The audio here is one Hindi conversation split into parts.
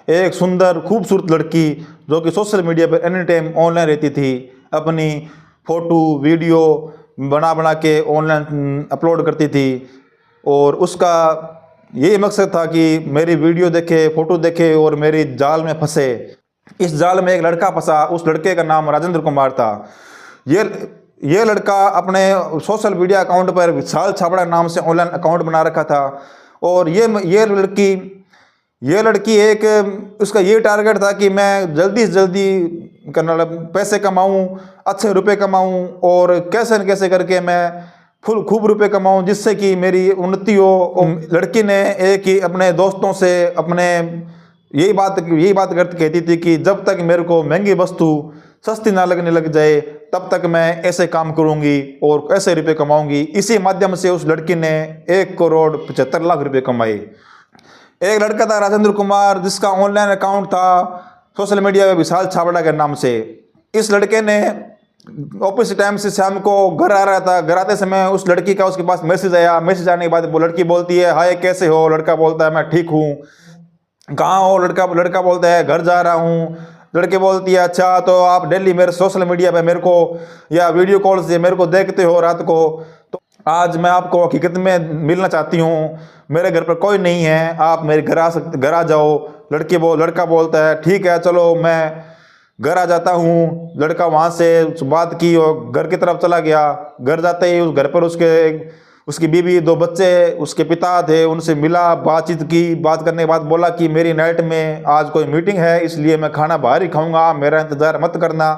एक सुंदर खूबसूरत लड़की जो कि सोशल मीडिया पर एनी टाइम ऑनलाइन रहती थी, अपनी फ़ोटो वीडियो बना बना के ऑनलाइन अपलोड करती थी और उसका यही मकसद था कि मेरी वीडियो देखे, फ़ोटो देखे और मेरी जाल में फंसे। इस जाल में एक लड़का फंसा, उस लड़के का नाम राजेंद्र कुमार था। ये लड़का अपने सोशल मीडिया अकाउंट पर विशाल छाबड़ा नाम से ऑनलाइन अकाउंट बना रखा था और ये लड़की एक उसका ये टारगेट था कि मैं जल्दी से जल्दी पैसे कमाऊं, अच्छे रुपए कमाऊं और कैसे न कैसे करके मैं खूब रुपए कमाऊं जिससे कि मेरी उन्नति हो। लड़की ने एक ही अपने दोस्तों से अपने यही बात कहती थी कि जब तक मेरे को महंगी वस्तु सस्ती ना लगने लग जाए तब तक मैं ऐसे काम करूंगी और ऐसे रुपए कमाऊंगी। इसी माध्यम से उस लड़की ने 1,75,00,000 रुपए कमाए। एक लड़का था राजेंद्र कुमार जिसका ऑनलाइन अकाउंट था सोशल मीडिया पे विशाल छाबड़ा के नाम से। इस लड़के ने ऑफिस टाइम से शाम को घर आ रहा था, घर आते समय उस लड़की का उसके पास मैसेज आया। मैसेज आने के बाद वो लड़की बोलती है, हाय कैसे हो? लड़का बोलता है, मैं ठीक हूँ। कहाँ हो? लड़का बोलता है, घर जा रहा हूँ। लड़की बोलती है, अच्छा तो आप डेली मेरे सोशल मीडिया पे मेरे को या वीडियो कॉल से मेरे को देखते हो रात को, तो आज मैं आपको हकीकत में मिलना चाहती हूँ। मेरे घर पर कोई नहीं है, आप मेरे घर आ जाओ। लड़का बोलता है, ठीक है चलो मैं घर आ जाता हूँ। लड़का वहाँ से बात की और घर की तरफ चला गया। घर जाते ही उस घर पर उसकी बीवी, 2 बच्चे, उसके पिता थे, उनसे मिला, बातचीत की। बात करने के बाद बोला कि मेरी नाइट में आज कोई मीटिंग है इसलिए मैं खाना बाहर ही खाऊंगा, मेरा इंतज़ार मत करना,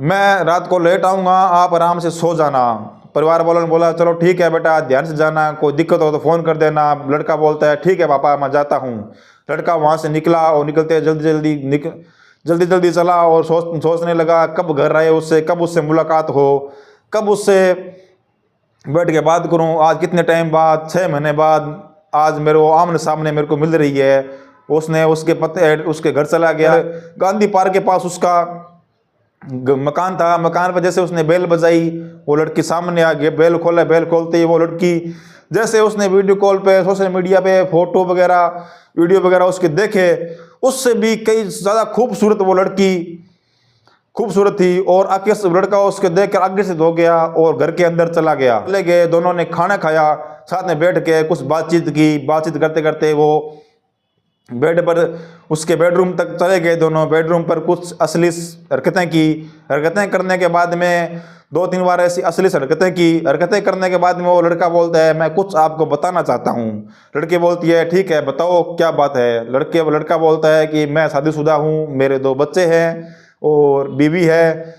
मैं रात को लेट आऊँगा, आप आराम से सो जाना। परिवार वालों ने बोला चलो ठीक है बेटा, ध्यान से जाना, कोई दिक्कत हो तो फ़ोन कर देना। लड़का बोलता है, ठीक है पापा मैं जाता हूँ। लड़का वहाँ से निकला और निकलते जल्दी चला और सोचने लगा कब घर आए उससे, कब उससे मुलाकात हो, कब उससे बैठ के बात करूं। आज कितने टाइम बाद, 6 महीने बाद आज मेरे को आमने सामने मेरे को मिल रही है। उसने उसके घर चला गया। गांधी पार्क के पास उसका मकान था। मकान पर जैसे उसने बेल बजाई, वो लड़की सामने आ गई। बेल खोलते ही वो लड़की, जैसे उसने वीडियो कॉल पे सोशल मीडिया पे फोटो वगैरह वीडियो वगैरह उसके देखे, उससे भी कई ज़्यादा खूबसूरत वो लड़की खूबसूरत थी और आगे से लड़का उसके देखकर आगे से हो गया और घर के अंदर चला गया। चले गए, दोनों ने खाना खाया, साथ में बैठ के कुछ बातचीत की। बातचीत करते करते वो बेड पर उसके बेडरूम तक चले गए। दोनों बेडरूम पर कुछ असली हरकतें करने के बाद में 2-3 बार ऐसी असली हरकतें करने के बाद में वो लड़का बोलता है, मैं कुछ आपको बताना चाहता हूँ। लड़की बोलती है, ठीक है बताओ क्या बात है। लड़का बोलता है कि मैं शादीशुदा हूँ, मेरे 2 बच्चे हैं और बीवी है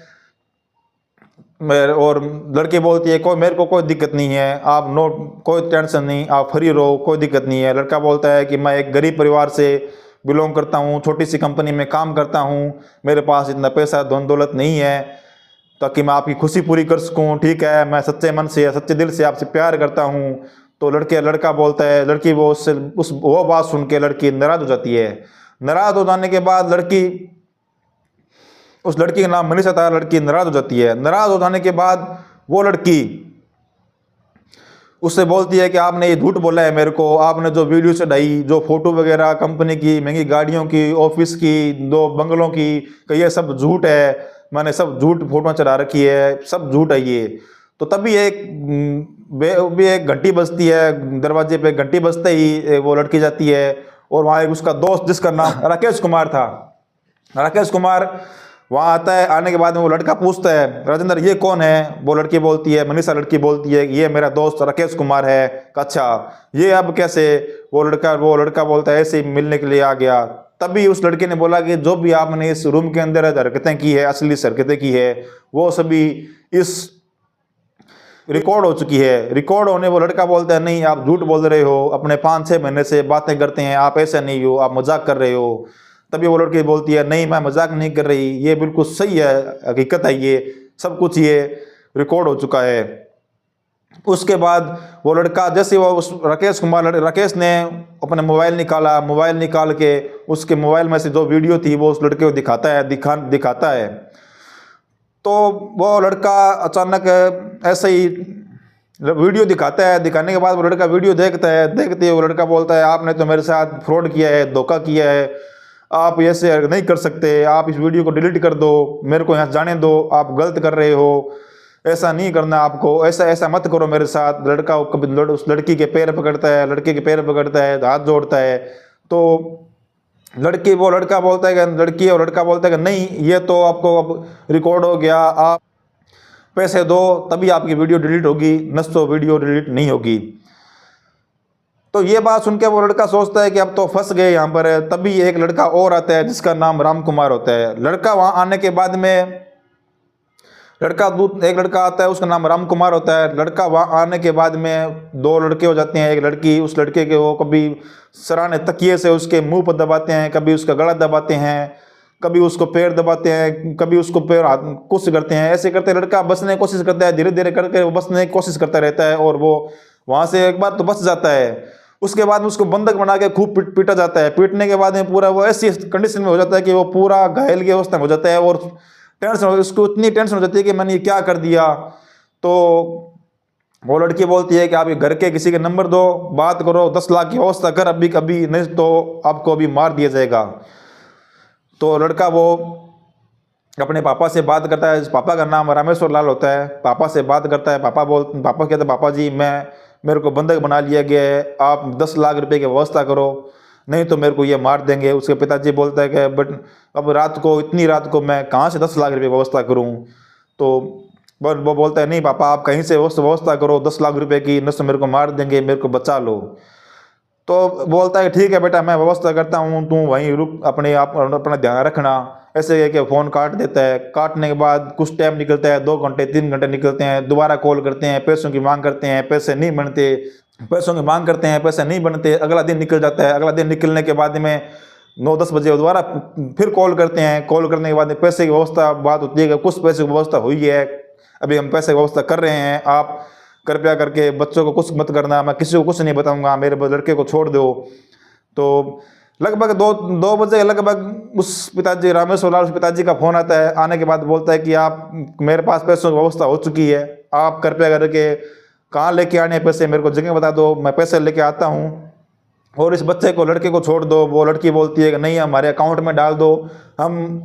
और लड़की बोलती है, मेरे को कोई दिक्कत नहीं है, आप कोई टेंशन नहीं, आप फ्री रहो, कोई दिक्कत नहीं है। लड़का बोलता है कि मैं एक गरीब परिवार से बिलोंग करता हूँ, छोटी सी कंपनी में काम करता हूँ, मेरे पास इतना पैसा धन दौलत नहीं है ताकि मैं आपकी खुशी पूरी कर सकूँ। ठीक है, मैं सच्चे मन से सच्चे दिल से आपसे प्यार करता हूँ। तो लड़का बोलता है, लड़की वो बात सुन के लड़की नाराज हो जाती है। नाराज हो जाने के बाद उस लड़की का नाम मनीषा था। लड़की नाराज हो जाती है। नाराज हो जाने के बाद वो लड़की उससे बोलती है कि आपने ये झूठ बोला है मेरे को, आपने जो वीडियो चढ़ाई, जो फोटो वगैरह कंपनी की, महंगी गाड़ियों की, ऑफिस की, 2 बंगलों की, ये सब झूठ है, मैंने सब झूठ फोटो चढ़ा रखी है, सब झूठ है ये। तो तभी एक घंटी बजती है, दरवाजे पे घंटी बजते ही वो लड़की जाती है और वहाँ एक उसका दोस्त जिसका नाम राकेश कुमार था, राकेश कुमार वहाँ आता है। आने के बाद में वो लड़का पूछता है, राजेंद्र ये कौन है? वो लड़की बोलती है, मनीषा लड़की बोलती है, ये मेरा दोस्त राकेश कुमार है। अच्छा ये अब कैसे? वो लड़का बोलता है, ऐसे ही मिलने के लिए आ गया। तभी उस लड़के ने बोला कि जो भी आपने इस रूम के अंदर हरकतें की है, असली हरकतें की है, वो सभी इस रिकॉर्ड हो चुकी है। रिकॉर्ड होने वो लड़का बोलता है, नहीं आप झूठ बोल रहे हो, अपने 5-6 महीने से बातें करते हैं, आप ऐसा नहीं हो, आप मजाक कर रहे हो। तभी वो लड़की बोलती है, नहीं मैं मजाक नहीं कर रही, ये बिल्कुल सही है, हकीकत है, ये सब कुछ ये रिकॉर्ड हो चुका है। उसके बाद वो लड़का जैसे वो उस राकेश ने अपने मोबाइल निकाल के उसके मोबाइल में से जो वीडियो थी वो उस लड़के को दिखाता है। तो वो लड़का अचानक ऐसे ही वीडियो दिखाता है। दिखाने के बाद वो लड़का वीडियो देखते ही वो लड़का बोलता है, आपने तो मेरे साथ फ्रॉड किया है, धोखा किया है, आप ऐसे नहीं कर सकते, आप इस वीडियो को डिलीट कर दो, मेरे को यहाँ जाने दो, आप गलत कर रहे हो, ऐसा नहीं करना आपको, ऐसा ऐसा मत करो मेरे साथ। लड़का कभी उस लड़की के पैर पकड़ता है, लड़के के पैर पकड़ता है, हाथ जोड़ता है। तो लड़का बोलता है कि लड़की और लड़का बोलता है कि नहीं, ये तो आपको अब रिकॉर्ड हो गया, आप पैसे दो तभी आपकी वीडियो डिलीट होगी, नस तो वीडियो डिलीट नहीं होगी। तो ये बात सुन के वो लड़का सोचता है कि अब तो फंस गए यहाँ पर। तभी एक लड़का और आता है जिसका नाम राम कुमार होता है। लड़का वहाँ आने के बाद में एक लड़का आता है, उसका नाम राम कुमार होता है। लड़का वहाँ आने के बाद में 2 लड़के हो जाते हैं। एक लड़की, उस लड़के के वो कभी सराहने तकिए से उसके मुंह पर दबाते हैं, कभी उसका गला दबाते हैं, कभी उसको पैर दबाते हैं, कभी उसको पैर हाथ कोशिश करते हैं। ऐसे करते लड़का बचने की कोशिश करता है, धीरे धीरे करके वो बचने की कोशिश करता रहता है और वो वहाँ से एक बार तो बच जाता है। उसके बाद में उसको बंधक बना के खूब पीटा जाता है। पीटने के बाद में पूरा वो ऐसी कंडीशन में हो जाता है कि वो पूरा घायल की अवस्था में हो जाता है और टेंशन, उसको इतनी टेंशन हो जाती है कि मैंने ये क्या कर दिया। तो वो लड़की बोलती है कि आप ये घर के किसी के नंबर दो, बात करो, 10 लाख की व्यवस्था कर अभी कभी, नहीं तो आपको अभी मार दिया जाएगा। तो लड़का वो अपने पापा से बात करता है। पापा का नाम रामेश्वर लाल होता है। पापा से बात करता है। पापा कहते हैं पापा जी, मेरे को बंधक बना लिया गया है, आप 10 लाख रुपए की व्यवस्था करो, नहीं तो मेरे को ये मार देंगे। उसके पिताजी बोलता है कि बट अब इतनी रात को मैं कहाँ से 10 लाख रुपए व्यवस्था करूँ। तो वो बोलता है नहीं पापा, आप कहीं से व्यवस्था करो 10 लाख रुपए की, नहीं तो मेरे को मार देंगे, मेरे को बचा लो। तो बोलता है ठीक है बेटा, मैं व्यवस्था करता हूँ, तू वहीं रुक, अपना ध्यान रखना। ऐसे कह के फ़ोन काट देता है। काटने के बाद कुछ टाइम निकलता है, 2 घंटे 3 घंटे निकलते हैं। दोबारा कॉल करते हैं, पैसों की मांग करते हैं, पैसे नहीं बनते, पैसों की मांग करते हैं, पैसे नहीं बनते। अगला दिन निकल जाता है। अगला दिन निकलने के बाद में 9-10 बजे दोबारा फिर कॉल करते हैं। कॉल करने के बाद में पैसे की व्यवस्था बात होती है कि कुछ पैसे की व्यवस्था हुई है, अभी हम पैसे की व्यवस्था कर रहे हैं, आप कृपया करके बच्चों को कुछ मत करना, मैं किसी को कुछ नहीं बताऊंगा, मेरे लड़के को छोड़ दो। तो लगभग 2 बजे लगभग उस पिताजी रामेश्वर लाल पिताजी का फ़ोन आता है। आने के बाद बोलता है कि आप, मेरे पास पैसों की व्यवस्था हो चुकी है, आप कृपया करके कहाँ लेके आने पैसे, मेरे को जगह बता दो, मैं पैसे लेके आता हूँ और इस बच्चे को, लड़के को छोड़ दो। वो लड़की बोलती है कि नहीं, हमारे अकाउंट में डाल दो, हम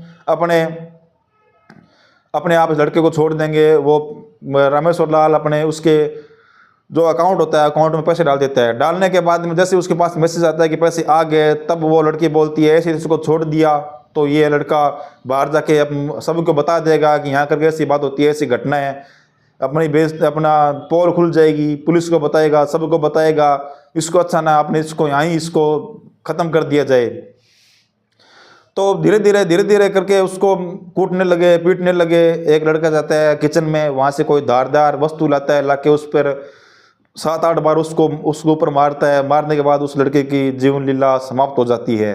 अपने आप इस लड़के को छोड़ देंगे। वो रामेश्वर लाल अपने उसके जो अकाउंट होता है, अकाउंट में पैसे डाल देता है। डालने के बाद में जैसे उसके पास मैसेज आता है कि पैसे आ गए, तब वो लड़की बोलती है ऐसे इसको छोड़ दिया तो ये लड़का बाहर जाके सबको बता देगा कि यहाँ करके ऐसी बात होती है, ऐसी घटना है, अपना पोल खुल जाएगी, पुलिस को बताएगा, सबको बताएगा। इसको अच्छा ना आपने इसको यहाँ ही इसको ख़त्म कर दिया जाए। तो धीरे धीरे करके उसको कूटने लगे, पीटने लगे। एक लड़का जाता है किचन में, वहाँ से कोई धारदार वस्तु लाता है, लाके उस पर 7-8 बार उसको ऊपर मारता है। मारने के बाद उस लड़के की जीवन लीला समाप्त हो जाती है।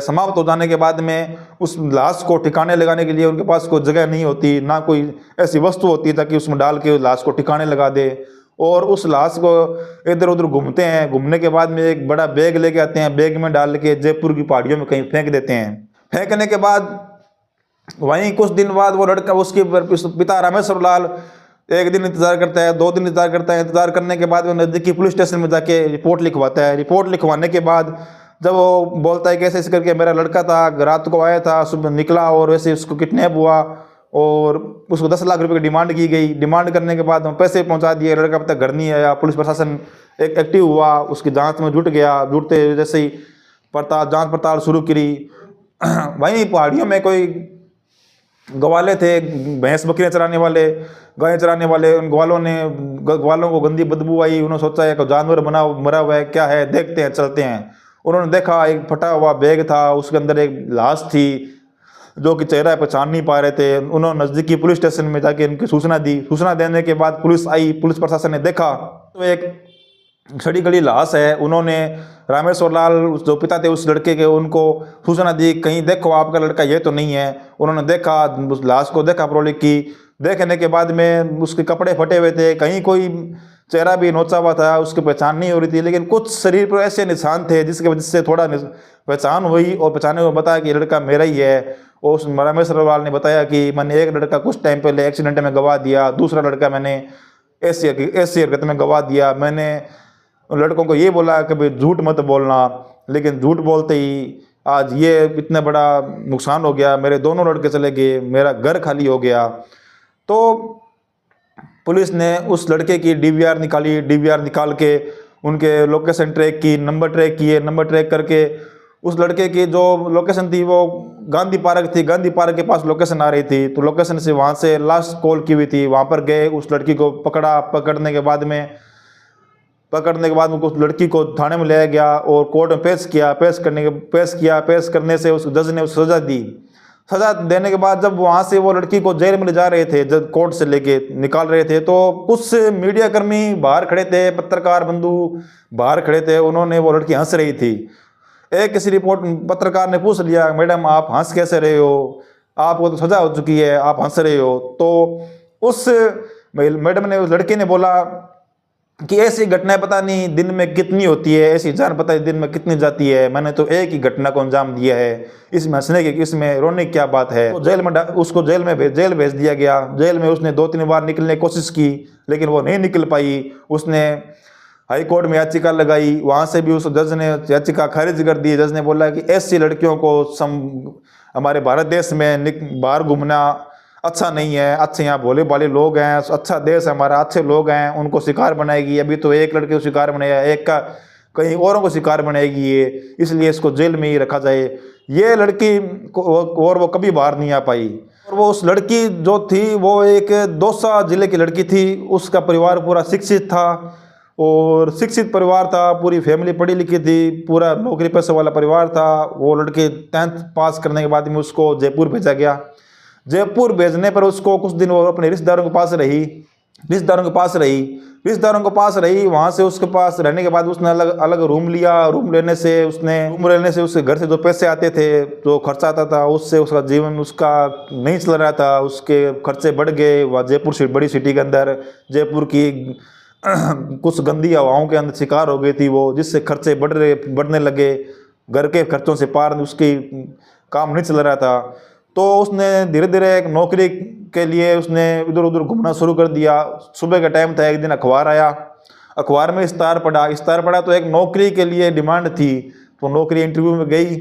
समाप्त हो जाने के बाद में उस लाश को ठिकाने लगाने के लिए उनके पास कोई जगह नहीं होती, ना कोई ऐसी वस्तु होती है ताकि उसमें डाल के लाश को ठिकाने लगा दे। और उस लाश को इधर उधर घूमते हैं। घूमने के बाद में एक बड़ा बैग लेके आते हैं, बैग में डाल के जयपुर की पहाड़ियों में कहीं फेंक देते हैं। फेंकने के बाद वहीं कुछ दिन बाद वो लड़का, उसके पिता रामेश्वर लाल एक दिन इंतजार करता है, 2 दिन इंतजार करता है। इंतजार करने के बाद वो नज़दीकी पुलिस स्टेशन में जाके रिपोर्ट लिखवाता है। रिपोर्ट लिखवाने के बाद जब वो बोलता है कैसे करके मेरा लड़का था, रात को आया था, सुबह निकला और वैसे उसको किडनैप हुआ और उसको 10 लाख रुपए की डिमांड की गई। डिमांड करने के बाद हम पैसे पहुंचा दिए, लड़का अब तक घर नहीं आया। पुलिस प्रशासन एक एक्टिव हुआ, उसकी जांच में जुट गया। जुटते जैसे ही जांच पड़ताल शुरू करी, वहीं पहाड़ियों में कोई ग्वाले थे, भैंस बकरियाँ चराने वाले, गायें चराने वाले। उन ग्वालों को गंदी बदबू आई। उन्होंने सोचा है कि जानवर मरा हुआ है, क्या है, देखते हैं, चलते हैं। उन्होंने देखा एक फटा हुआ बैग था, उसके अंदर एक लाश थी जो कि चेहरा पहचान नहीं पा रहे थे। उन्होंने नज़दीकी पुलिस स्टेशन में जाके उनकी सूचना दी। सूचना देने के बाद पुलिस आई, पुलिस प्रशासन ने देखा तो एक सड़ी गली लाश है। उन्होंने रामेश्वर लाल जो पिता थे उस लड़के के, उनको सूचना दी, कहीं देखो आपका लड़का ये तो नहीं है। उन्होंने देखा, उस लाश को देखा, प्रोलिक की। देखने के बाद में उसके कपड़े फटे हुए थे, कहीं कोई चेहरा भी नोचा हुआ था, उसकी पहचान नहीं हो रही थी। लेकिन कुछ शरीर पर ऐसे निशान थे जिसकी वजह से थोड़ा पहचान हुई और पहचाने को बताया कि ये लड़का मेरा ही है। और उस रामेश्वर लाल ने बताया कि मैंने एक लड़का कुछ टाइम पहले एक्सीडेंट में गवा दिया, दूसरा लड़का मैंने ऐसी हरकत में गवा दिया। मैंने उन लड़कों को ये बोला कि भाई झूठ मत बोलना, लेकिन झूठ बोलते ही आज ये इतना बड़ा नुकसान हो गया, मेरे दोनों लड़के चले गए, मेरा घर खाली हो गया। तो पुलिस ने उस लड़के की डीवीआर निकाली, डीवीआर निकाल के उनके लोकेशन ट्रैक की, नंबर ट्रैक किए, नंबर ट्रैक करके उस लड़के की जो लोकेशन थी वो गांधी पार्क थी, गांधी पार्क के पास लोकेशन आ रही थी। तो लोकेशन से वहाँ से लास्ट कॉल की हुई थी, वहाँ पर गए, उस लड़की को पकड़ा। पकड़ने के बाद उस लड़की को थाने में लाया गया और कोर्ट में पेश किया। पेश करने से उस जज ने सज़ा दी। सज़ा देने के बाद जब वहाँ से वो लड़की को जेल में ले जा रहे थे, जब कोर्ट से लेके निकाल रहे थे, तो कुछ मीडिया कर्मी बाहर खड़े थे, पत्रकार बंधु बाहर खड़े थे। उन्होंने, वो लड़की हंस रही थी। एक किसी पत्रकार ने पूछ लिया, मैडम आप हंस कैसे रहे हो, आपको तो सज़ा हो चुकी है, आप हंस रहे हो। तो उस मैडम ने, उस लड़की ने बोला कि ऐसी घटनाएं पता नहीं दिन में कितनी होती है, ऐसी जान पता नहीं दिन में कितनी जाती है, मैंने तो एक ही घटना को अंजाम दिया है, इसमें हंसने की, इसमें रोने की क्या बात है। तो उसको जेल भेज दिया गया। जेल में उसने 2-3 बार निकलने की कोशिश की, लेकिन वो नहीं निकल पाई। उसने हाई कोर्ट में याचिका लगाई, वहाँ से भी उस जज ने याचिका खारिज कर दी। जज ने बोला कि ऐसी लड़कियों को हमारे भारत देश में बाहर घूमना अच्छा नहीं है, अच्छे यहाँ भोले भाले लोग हैं, अच्छा देश है हमारा, अच्छे लोग हैं, उनको शिकार बनाएगी। अभी तो एक लड़के को शिकार बनाया, एक का कहीं औरों को शिकार बनाएगी ये, इसलिए इसको जेल में ही रखा जाए। ये लड़की और वो कभी बाहर नहीं आ पाई। और वो उस लड़की जो थी वो एक दौसा जिले की लड़की थी। उसका परिवार पूरा शिक्षित था और शिक्षित परिवार था, पूरी फैमिली पढ़ी लिखी थी, पूरा नौकरी पैसे वाला परिवार था। वो लड़के 10th पास करने के बाद में उसको जयपुर भेजा गया। जयपुर भेजने पर उसको कुछ दिन वो अपने रिश्तेदारों के पास रही। वहाँ से उसके पास रहने के बाद उसने अलग रूम लिया। रूम लेने से उसके घर से जो पैसे आते थे, जो खर्चा आता था, उससे उसका जीवन उसका नहीं चल रहा था। उसके खर्चे बढ़ गए। वह जयपुर बड़ी सिटी के अंदर जयपुर की कुछ गंदी हवाओं के अंदर शिकार हो गई थी वो, जिससे खर्चे बढ़ने लगे। घर के खर्चों से पार उसकी काम नहीं चल रहा था। तो उसने धीरे धीरे एक नौकरी के लिए उसने इधर उधर घूमना शुरू कर दिया। सुबह का टाइम था, एक दिन अखबार आया, अखबार में इश्तार पड़ा तो एक नौकरी के लिए डिमांड थी। तो नौकरी इंटरव्यू में गई,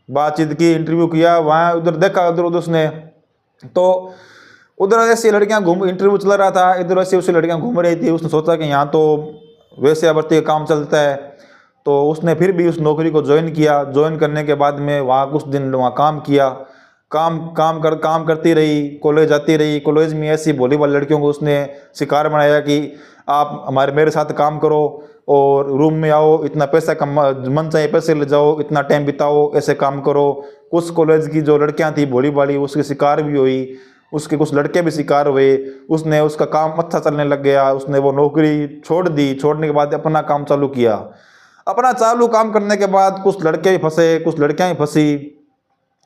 बातचीत की, इंटरव्यू किया। वहाँ उधर देखा, उधर उसने, तो उधर ऐसी लड़कियाँ इंटरव्यू चल रहा था, इधर ऐसी उसी लड़कियाँ घूम रही थी। उसने सोचा कि यहाँ तो वैसे भर्ती का काम चलता है। तो उसने फिर भी उस नौकरी को ज्वाइन किया। ज्वाइन करने के बाद में वहाँ कुछ दिन वहाँ काम किया। काम करती रही, कॉलेज आती रही। कॉलेज में ऐसी भोली भाली लड़कियों को उसने शिकार बनाया कि आप मेरे साथ काम करो और रूम में आओ, इतना पैसा मन चाहिए पैसे ले जाओ, इतना टाइम बिताओ, ऐसे काम करो। कुछ कॉलेज की जो लड़कियां थी भोली भाली, उसके शिकार भी हुई, उसके कुछ लड़के भी शिकार हुए। उसका काम अच्छा चलने लग गया। उसने वो नौकरी छोड़ दी। छोड़ने के बाद अपना काम चालू किया। अपना काम करने के बाद कुछ लड़के भी फंसे, कुछ लड़कियां भी फंसी।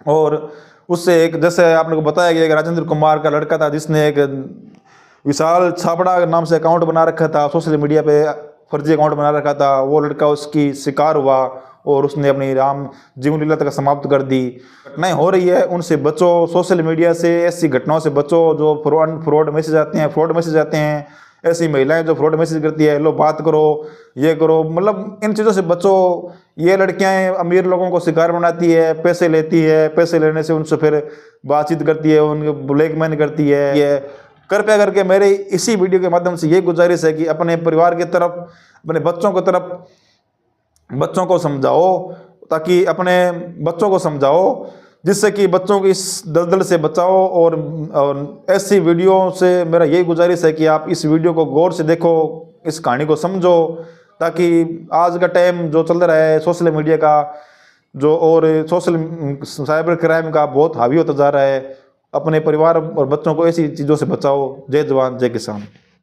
और उससे एक, जैसे आपने को बताया गया, एक राजेंद्र कुमार का लड़का था जिसने एक विशाल छाबड़ा नाम से अकाउंट बना रखा था, सोशल मीडिया पे फर्जी अकाउंट बना रखा था। वो लड़का उसकी शिकार हुआ और उसने अपनी राम जीवन लीला तक समाप्त कर दी। घटनाएं हो रही है, उनसे बचो। सोशल मीडिया से ऐसी घटनाओं से बचो जो फ्रॉड मैसेज आते हैं। ऐसी महिलाएं जो फ्रॉड मैसेज करती है, लो बात करो, ये करो, मतलब इन चीज़ों से बचो। ये लड़कियां अमीर लोगों को शिकार बनाती है, पैसे लेती है, पैसे लेने से उनसे फिर बातचीत करती है, उनके ब्लैकमेल करती है। ये कृपया करके मेरे इसी वीडियो के माध्यम से ये गुजारिश है कि अपने परिवार की तरफ, अपने बच्चों को समझाओ, ताकि अपने बच्चों को समझाओ, जिससे कि बच्चों को इस दलदल से बचाओ। और ऐसी वीडियो से मेरा यही गुजारिश है कि आप इस वीडियो को गौर से देखो, इस कहानी को समझो, ताकि आज का टाइम जो चल रहा है सोशल मीडिया का जो, और साइबर क्राइम का बहुत हावी होता जा रहा है। अपने परिवार और बच्चों को ऐसी चीज़ों से बचाओ। जय जवान जय किसान।